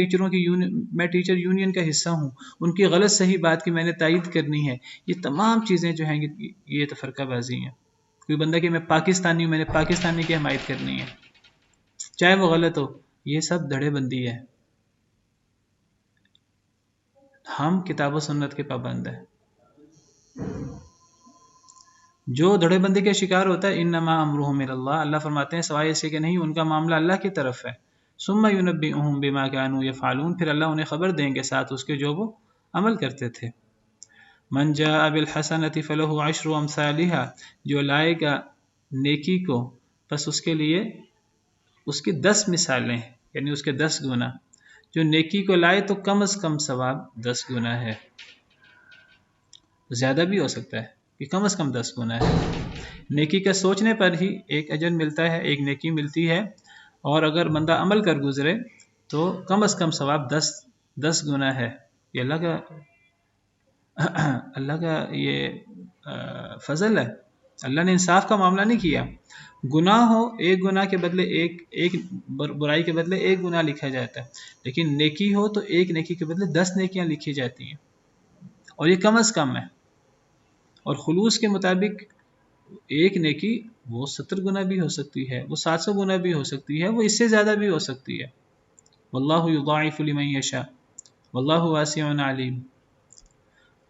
ٹیچر یونین کا حصہ ہوں، ان کی غلط صحیح بات کی میں نے تائید کرنی ہے۔ یہ تمام چیزیں جو ہیں یہ تفرقہ بازی ہیں۔ کوئی بندہ کہ میں پاکستانی ہوں، میں نے پاکستانی کی حمایت کرنی ہے، چاہے وہ غلط ہو، یہ سب دھڑے بندی ہے۔ ہم کتاب و سنت کے پابند ہیں۔ جو دھڑے بندی کے شکار ہوتا ہے انما امرہ الی اللہ، اللہ فرماتے ہیں سوائے اسے کہ نہیں ان کا معاملہ اللہ کی طرف ہے۔ ثم ینبئہم بما کانوا یفعلون، پھر اللہ انہیں خبر دیں گے ساتھ اس کے جو وہ عمل کرتے تھے۔ من جاء بالحسنۃ فلہ عشر امثالھا، جو لائے گا نیکی کو بس اس کے لیے اس کی 10 مثالیں، یعنی اس کے 10 گنا۔ جو نیکی کو لائے تو کم از کم ثواب 10 گنا ہے، زیادہ بھی ہو سکتا ہے کہ کم از کم 10 گنا ہے۔ نیکی کا سوچنے پر ہی ایک اجر ملتا ہے، ایک نیکی ملتی ہے، اور اگر بندہ عمل کر گزرے تو کم از کم ثواب 10 گنا ہے۔ یہ اللہ کا یہ فضل ہے، اللہ نے انصاف کا معاملہ نہیں کیا۔ گناہ ہو ایک گناہ کے بدلے ایک برائی کے بدلے ایک گناہ لکھا جاتا ہے، لیکن نیکی ہو تو ایک نیکی کے بدلے 10 نیکیاں لکھی جاتی ہیں، اور یہ کم از کم ہے۔ اور خلوص کے مطابق ایک نیکی وہ 70 گنا بھی ہو سکتی ہے، وہ 700 گنا بھی ہو سکتی ہے، وہ اس سے زیادہ بھی ہو سکتی ہے۔ واللہ یضاعف لمن یشاء واللہ واسع علیم۔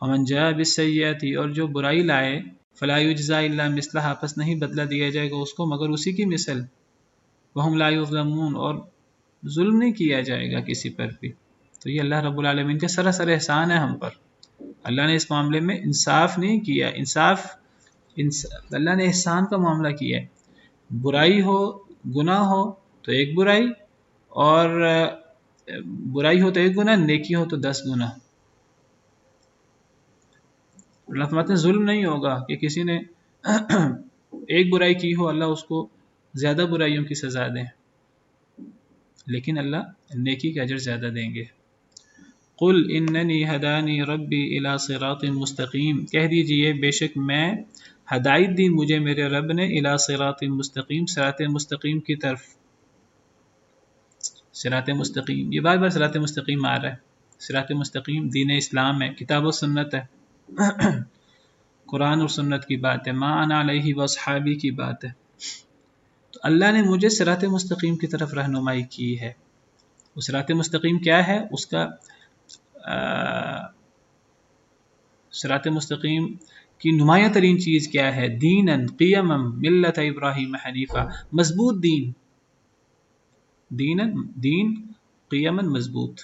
ومن جاء بالسیئۃ، اور جو برائی لائے فلا یجزی الا مثلھا، پس نہیں بدلہ دیا جائے گا اس کو مگر اسی کی مثل۔ وہم لا یظلمون، اور ظلم نہیں کیا جائے گا کسی پر بھی۔ تو یہ اللہ رب العالمین کا سراسر احسان ہے ہم پر۔ اللہ نے اس معاملے میں انصاف نہیں کیا، اللہ نے احسان کا معاملہ کیا ہے۔ برائی ہو گناہ ہو تو ایک برائی، اور برائی ہو تو ایک گناہ، نیکی ہو تو 10 گناہ۔ اللہ فرماتے ہیں ظلم نہیں ہوگا کہ کسی نے ایک برائی کی ہو اللہ اس کو زیادہ برائیوں کی سزا دیں، لیکن اللہ نیکی کا اجر زیادہ دیں گے۔ قل اننی ہدانی ربی الی صراط مستقیم، کہہ دیجئے بے شک میں ہدایت دی مجھے میرے رب نے الی صراط مستقیم، صراط مستقیم کی طرف۔ صراط مستقیم، یہ بار بار صراط مستقیم آ رہا ہے۔ صراط مستقیم دین اسلام ہے، کتاب و سنت ہے، قرآن اور سنت کی بات ہے، ما انا علیہ واصحابی کی بات ہے۔ تو اللہ نے مجھے صراط مستقیم کی طرف رہنمائی کی ہے۔ وہ صراط مستقیم کیا ہے؟ اس کا صراط مستقیم کی نمایاں ترین چیز کیا ہے؟ دیناً قیما ملت ابراہیم حنیفہ، مضبوط دین، دین قیما مضبوط،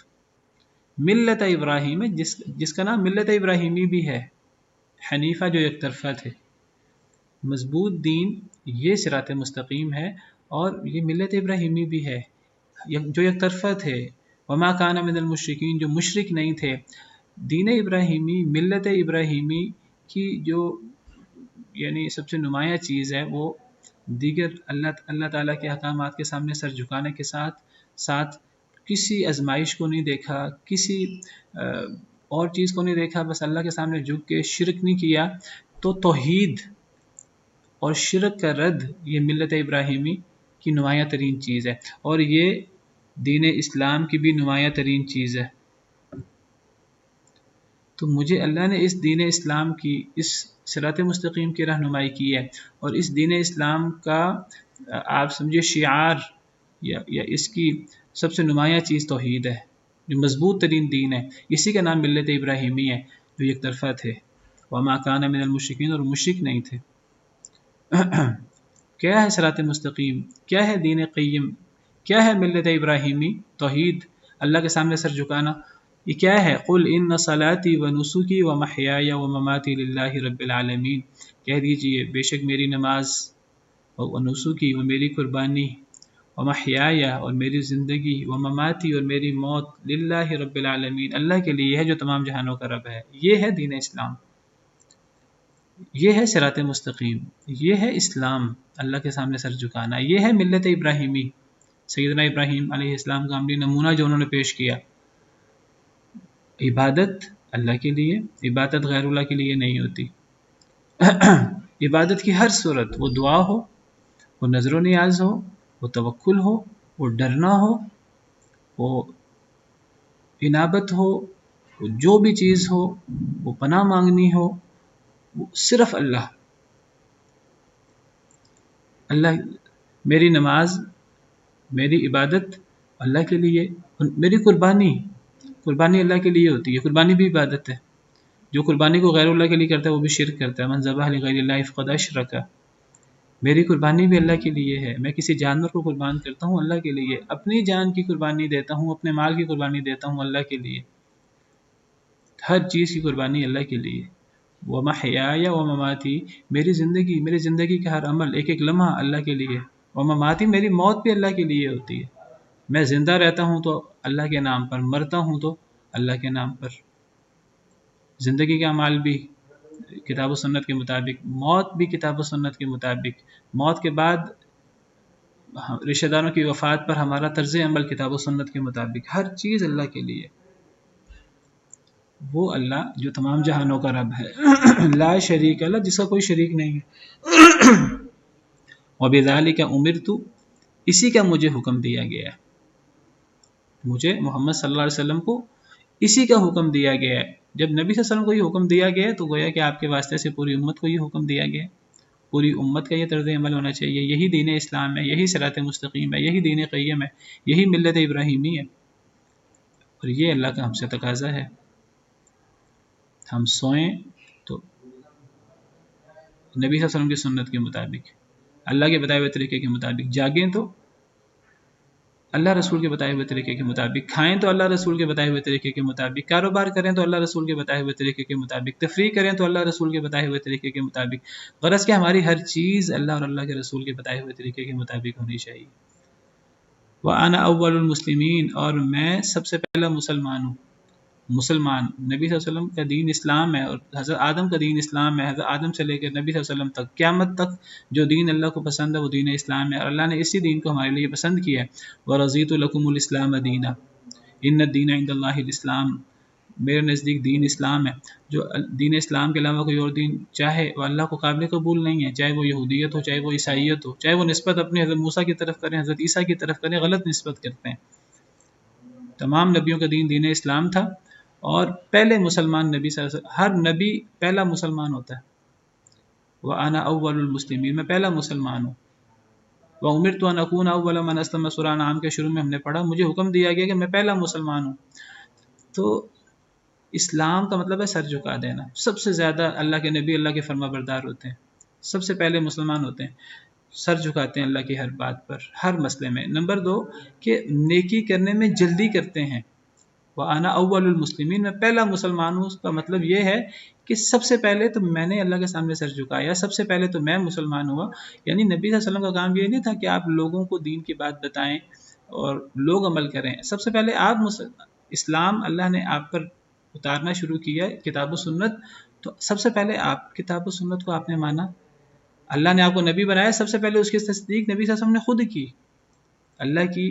ملت ابراہیم، جس کا نام ملت ابراہیمی بھی ہے، حنیفہ جو یک طرفہ تھے، مضبوط دین یہ صراط مستقیم ہے، اور یہ ملت ابراہیمی بھی ہے جو یک طرفہ تھے۔ وما کان من المشرکین، جو مشرک نہیں تھے۔ دین ابراہیمی، ملت ابراہیمی کی جو یعنی سب سے نمایاں چیز ہے وہ دیگر اللہ تعالیٰ کے احکامات کے سامنے سر جھکانے کے ساتھ کسی آزمائش کو نہیں دیکھا، کسی اور چیز کو نہیں دیکھا، بس اللہ کے سامنے جھک کے شرک نہیں کیا، تو توحید اور شرک کا رد یہ ملت ابراہیمی کی نمایاں ترین چیز ہے، اور یہ دین اسلام کی بھی نمایاں ترین چیز ہے۔ تو مجھے اللہ نے اس دین اسلام کی، اس صراط مستقیم کی رہنمائی کی ہے، اور اس دین اسلام کا آپ سمجھے شعار یا اس کی سب سے نمایاں چیز توحید ہے، جو مضبوط ترین دین ہے، اسی کا نام ملت ابراہیمی ہے، جو یک طرفہ تھے، وما کان من المشرکین، اور مشرک نہیں تھے۔ کیا ہے صراط مستقیم؟ کیا ہے دین قیم؟ کیا ہے ملت ابراہیمی؟ توحید، اللہ کے سامنے سر جھکانا۔ یہ کیا ہے؟ قل ان صلاتی و نسکی و محیای و مماتی للہ رب العالمین، کہہ دیجئے بے شک میری نماز و نسکی و میری قربانی و محیای اور میری زندگی و مماتی اور میری موت للہ رب العالمین، اللہ کے لیے ہے جو تمام جہانوں کا رب ہے۔ یہ ہے دین اسلام، یہ ہے صراط مستقیم، یہ ہے اسلام، اللہ کے سامنے سر جھکانا، یہ ہے ملت ابراہیمی، سیدنا ابراہیم علیہ السلام کا عملی نمونہ جو انہوں نے پیش کیا۔ عبادت اللہ کے لیے، عبادت غیر اللہ کے لیے نہیں ہوتی۔ عبادت کی ہر صورت، وہ دعا ہو، وہ نظر و نیاز ہو، وہ توکل ہو، وہ ڈرنا ہو، وہ انابت ہو، وہ جو بھی چیز ہو، وہ پناہ مانگنی ہو، وہ صرف اللہ۔ اللہ، میری نماز، میری عبادت اللہ کے لیے، میری قربانی اللہ کے لیے ہوتی ہے، قربانی بھی عبادت ہے۔ جو قربانی کو غیر اللہ کے لیے کرتا ہے وہ بھی شرک کرتا ہے، من ذبح لغیر اللہ فقد اشرک۔ میری قربانی بھی اللہ کے لیے ہے، میں کسی جانور کو قربان کرتا ہوں اللہ کے لیے، اپنی جان کی قربانی دیتا ہوں، اپنے مال کی قربانی دیتا ہوں اللہ کے لیے، ہر چیز کی قربانی اللہ کے لیے۔ وَمَحْيَايَ وَمَمَاتِي، میری زندگی کا ہر عمل، ایک ایک لمحہ اللہ کے لیے۔ وَمَمَاتِي، میری موت بھی اللہ کے لیے ہوتی ہے، میں زندہ رہتا ہوں تو اللہ کے نام پر، مرتا ہوں تو اللہ کے نام پر۔ زندگی کا اعمال بھی کتاب و سنت کے مطابق، موت بھی کتاب و سنت کے مطابق، موت کے بعد رشتہ داروں کی وفات پر ہمارا طرز عمل کتاب و سنت کے مطابق، ہر چیز اللہ کے لیے۔ وہ اللہ جو تمام جہانوں کا رب ہے، لا شریک اللہ، جس کا کوئی شریک نہیں ہے۔ وَبِذَلِكَ أُمِرْتُ، اسی کا مجھے حکم دیا گیا ہے، مجھے محمد صلی اللہ علیہ وسلم کو اسی کا حکم دیا گیا ہے۔ جب نبی صلی اللہ علیہ وسلم کو یہ حکم دیا گیا ہے تو گویا کہ آپ کے واسطے سے پوری امت کو یہ حکم دیا گیا ہے، پوری امت کا یہ طرز عمل ہونا چاہیے، یہی دین اسلام ہے، یہی صراط مستقیم ہے، یہی دین قیم ہے، یہی ملت ابراہیمی ہے، اور یہ اللہ کا ہم سے تقاضا ہے۔ ہم سوئیں تو نبی صلی اللہ علیہ وسلم کی سنت کے مطابق، اللہ کے بتائے ہوئے طریقے کے مطابق، جاگیں تو اللہ رسول کے بتائے ہوئے طریقے کے مطابق، کھائیں تو اللہ رسول کے بتائے ہوئے طریقے کے مطابق، کاروبار کریں تو اللہ رسول کے بتائے ہوئے طریقے کے مطابق، تفریح کریں تو اللہ رسول کے بتائے ہوئے طریقے کے مطابق، غرض کہ ہماری ہر چیز اللہ اور اللہ کے رسول کے بتائے ہوئے طریقے کے مطابق ہونی چاہیے۔ وَأَنَا أَوَّلُ الْمُسْلِمِينَ، اور میں سب سے پہلا مسلمان ہوں۔ مسلمان، نبی صلی اللہ علیہ وسلم کا دین اسلام ہے، اور حضرت آدم کا دین اسلام ہے، حضرت آدم سے لے کر نبی صلی اللہ علیہ وسلم تک، قیامت تک جو دین اللہ کو پسند ہے وہ دین اسلام ہے، اور اللہ نے اسی دین کو ہمارے لیے پسند کیا ہے۔ وَرَضِيتُ لَكُمُ الْإِسْلَامَ دِينًا، إِنَّ الدِّينَ عِنْدَ اللَّهِ الْإِسْلَامُ، میرے نزدیک دین اسلام ہے، جو دین اسلام کے علاوہ کوئی اور دین چاہے وہ اللہ کو قابل قبول نہیں ہے، چاہے وہ یہودیت ہو، چاہے وہ عیسائیت ہو، چاہے وہ نسبت اپنے حضرت موسیٰ کی طرف کریں، حضرت عیسیٰ کی طرف کریں، غلط نسبت کرتے ہیں۔ تمام نبیوں کا دین دین اسلام تھا، اور پہلے مسلمان نبی صلی اللہ علیہ وسلم، ہر نبی پہلا مسلمان ہوتا ہے۔ وَأَنَا أَوَّلُ الْمُسْلِمِينَ، میں پہلا مسلمان ہوں۔ وَأُمِرْتُ أَنْ أَكُونَ أَوَّلَ مَنْ أَسْلَمَ، سورہ انعام کے شروع میں ہم نے پڑھا، مجھے حکم دیا گیا کہ میں پہلا مسلمان ہوں۔ تو اسلام کا مطلب ہے سر جھکا دینا۔ سب سے زیادہ اللہ کے نبی اللہ کے فرما بردار ہوتے ہیں، سب سے پہلے مسلمان ہوتے ہیں، سر جھکاتے ہیں اللہ کی ہر بات پر، ہر مسئلے میں۔ نمبر 2 کہ نیکی کرنے میں جلدی کرتے ہیں۔ وَأَنَا أَوَّلُ الْمُسْلِمِينَ، میں پہلا مسلمان ہوں، اس کا مطلب یہ ہے کہ سب سے پہلے تو میں نے اللہ کے سامنے سر جھکایا، سب سے پہلے تو میں مسلمان ہوا۔ یعنی نبی صلی اللہ علیہ وسلم کا کام یہ نہیں تھا کہ آپ لوگوں کو دین کی بات بتائیں اور لوگ عمل کریں، سب سے پہلے آپ اسلام اللہ نے آپ پر اتارنا شروع کیا، کتاب و سنت، تو سب سے پہلے آپ کتاب و سنت کو آپ نے مانا، اللہ نے آپ کو نبی بنایا، سب سے پہلے اس کی تصدیق نبی صلی اللہ علیہ وسلم نے خود کی، اللہ کی،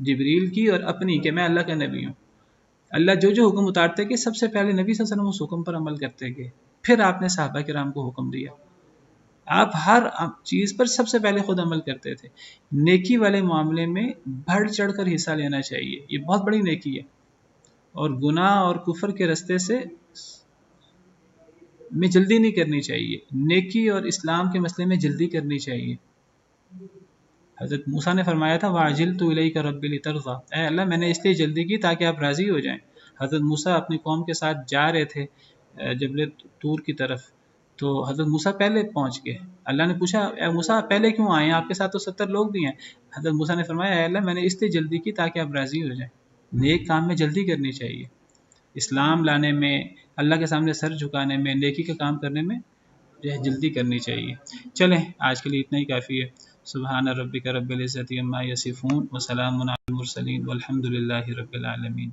جبریل کی، اور اپنی، کہ میں اللہ کا نبی ہوں۔ اللہ جو جو حکم اتارتے کہ سب سے پہلے نبی صلی اللہ علیہ وسلم اس حکم پر عمل کرتے گئے، پھر آپ نے صحابہ کرام کو حکم دیا. آپ ہر چیز پر سب سے پہلے خود عمل کرتے تھے. نیکی والے معاملے میں بڑھ چڑھ کر حصہ لینا چاہیے، یہ بہت بڑی نیکی ہے. اور گناہ اور کفر کے رستے سے میں جلدی نہیں کرنی چاہیے. نیکی اور اسلام کے مسئلے میں جلدی کرنی چاہیے. حضرت موسیٰ نے فرمایا تھا وَعَجِلْتُ إِلَيْكَ رَبِّ لِتَرْضَىٰ، اے اللہ میں نے اس لیے جلدی کی تاکہ آپ راضی ہو جائیں. حضرت موسیٰ اپنی قوم کے ساتھ جا رہے تھے جبل طور کی طرف، تو حضرت موسیٰ پہلے پہنچ گئے. اللہ نے پوچھا اے موسیٰ پہلے کیوں آئے ہیں، آپ کے ساتھ تو 70 لوگ بھی ہیں. حضرت موسیٰ نے فرمایا اے اللہ میں نے اس لیے جلدی کی تاکہ آپ راضی ہو جائیں. نیک کام میں جلدی کرنی چاہیے. اسلام لانے میں، اللہ کے سامنے سر جھکانے میں، نیکی کا کام کرنے میں جو ہے جلدی کرنی چاہیے. چلیں آج کے لیے اتنا ہی کافی ہے. سبحان ربک رب العزت عما یصفون وسلام علی المرسلین والحمد للہ رب العالمین.